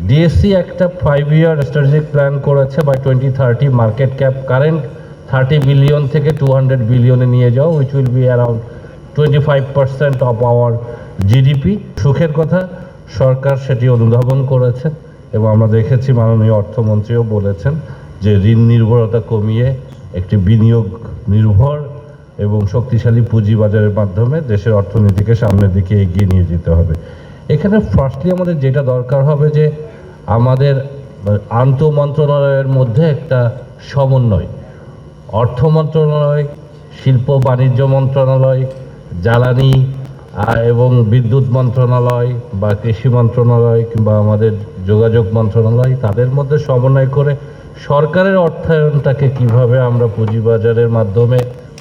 DSC একটা 5 year strategic plan করেছে by 2030 market cap current 30 billion থেকে 200 বিলিয়নে নিয়ে যাও, which will be around 25% of our GDP. সুখের কথা সরকার সেটি অনুধাবন করেছে এবং আমরা দেখেছি মাননীয় অর্থমন্ত্রীও বলেছেন যে ঋণ নির্ভরতা কমিয়ে একটি বিনিয়োগ নির্ভর এবং শক্তিশালী পুঁজিবাজারের মাধ্যমে দেশের অর্থনীতিকে সামনের দিকে এগিয়ে নিয়ে যেতে হবে। এখানে ফার্স্টলি আমাদের যেটা দরকার হবে যে আমাদের আন্তঃমন্ত্রণালয়ের মধ্যে একটা সমন্বয়, অর্থ মন্ত্রণালয়, শিল্প বাণিজ্য মন্ত্রণালয়, জ্বালানি এবং বিদ্যুৎ মন্ত্রণালয় বা কৃষি মন্ত্রণালয় কিংবা আমাদের যোগাযোগ মন্ত্রণালয়, তাদের মধ্যে সমন্বয় করে সরকারের অর্থায়নটাকে কিভাবে আমরা পুঁজিবাজারের মাধ্যমে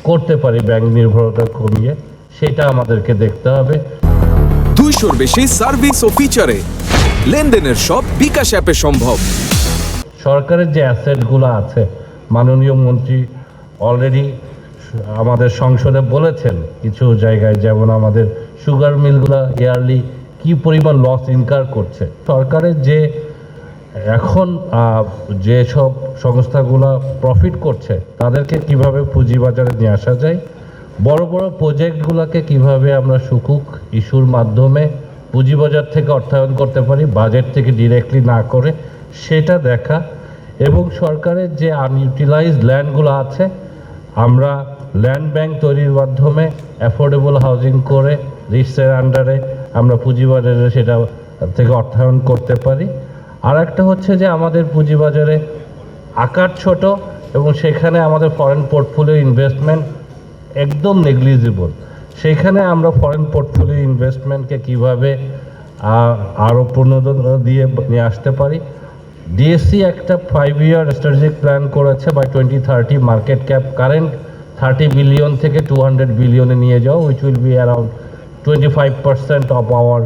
করতে পারি ব্যাংক নির্ভরতা কমিয়ে, সেটা আমাদেরকে দেখতে হবে। 200-র বেশি সার্ভিস ও ফিচারে লেনদেনের সব বিকাশ অ্যাপে সম্ভব। সরকারের যে অ্যাসেটগুলো আছে মাননীয় মন্ত্রী অলরেডি আমাদের সংসদে বলেছেন কিছু জায়গায়, যেমন আমাদের সুগার মিলগুলো ইয়ারলি কি পরিমাণ লস ইনকার করছে। সরকারের যে এখন যেসব সংস্থাগুলো প্রফিট করছে তাদেরকে কিভাবে পুঁজিবাজারে নিয়ে আসা যায়, বড় বড় প্রজেক্টগুলোকে কিভাবে আমরা সুকুক ইস্যুর মাধ্যমে পুঁজিবাজার থেকে অর্থায়ন করতে পারি বাজেট থেকে ডিরেক্টলি না করে, সেটা দেখা। এবং সরকারের যে আনইউটিলাইজড ল্যান্ডগুলো আছে আমরা ল্যান্ড ব্যাংক তৈরির মাধ্যমে অ্যাফোর্ডেবল হাউজিং করে রিস্টের আন্ডারে আমরা পুঁজিবাজারে সেটা থেকে অর্থায়ন করতে পারি। আর একটা হচ্ছে যে আমাদের পুঁজিবাজারে আকার ছোট এবং সেখানে আমাদের ফরেন পোর্টফোলিও ইনভেস্টমেন্ট একদম নেগলিজিবল। সেইখানে আমরা ফরেন পোর্টফোলিও ইনভেস্টমেন্টকে কীভাবে আরও প্রণোদন দিয়ে নিয়ে আসতে পারি। ডিএসসি একটা 5 year স্ট্র্যাটেজিক প্ল্যান করেছে by 2030 market cap current 30 billion থেকে 200 বিলিয়নে নিয়ে যাও, which will be around 25% of our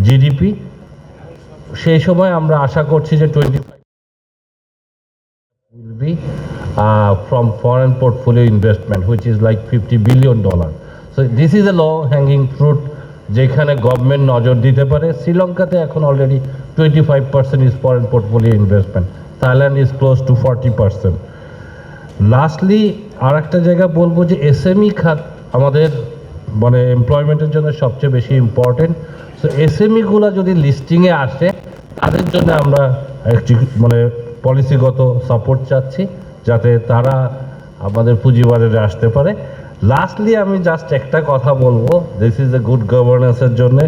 GDP. সেই সময় আমরা আশা করছি যে 25 will be from foreign portfolio investment, which is like $50 billion. So this is a low hanging fruit যেখানে গভর্নমেন্ট নজর দিতে পারে। শ্রীলঙ্কাতে এখন already 25% is foreign portfolio investment, Thailand is close to 40%। Lastly আর একটা জায়গা বলবো যে এসএমই খাত আমাদের মানে এমপ্লয়মেন্টের জন্য সবচেয়ে বেশি ইম্পর্টেন্ট। সো এসএমইগুলো যদি লিস্টিংয়ে আসে তাদের জন্য আমরা একটি মানে পলিসিগত সাপোর্ট চাচ্ছি যাতে তারা আমাদের পুঁজিবাজারে আসতে পারে। লাস্টলি আমি জাস্ট একটা কথা বলবো, দিস ইজ এ গুড গভর্নেন্সের জন্যে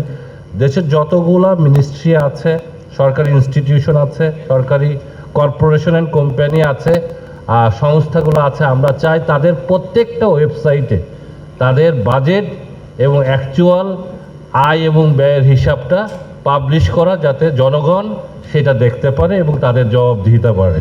দেশের যতগুলা মিনিস্ট্রি আছে, সরকারি ইনস্টিটিউশন আছে, সরকারি কর্পোরেশন অ্যান্ড কোম্পানি আছে, সংস্থাগুলো আছে, আমরা চাই তাদের প্রত্যেকটা ওয়েবসাইটে তাদের বাজেট এবং অ্যাকচুয়াল আয় এবং ব্যয়ের হিসাবটা পাবলিশ করা, যাতে জনগণ সেটা দেখতে পারে এবং তাদের জবাবদিহিতা পারে।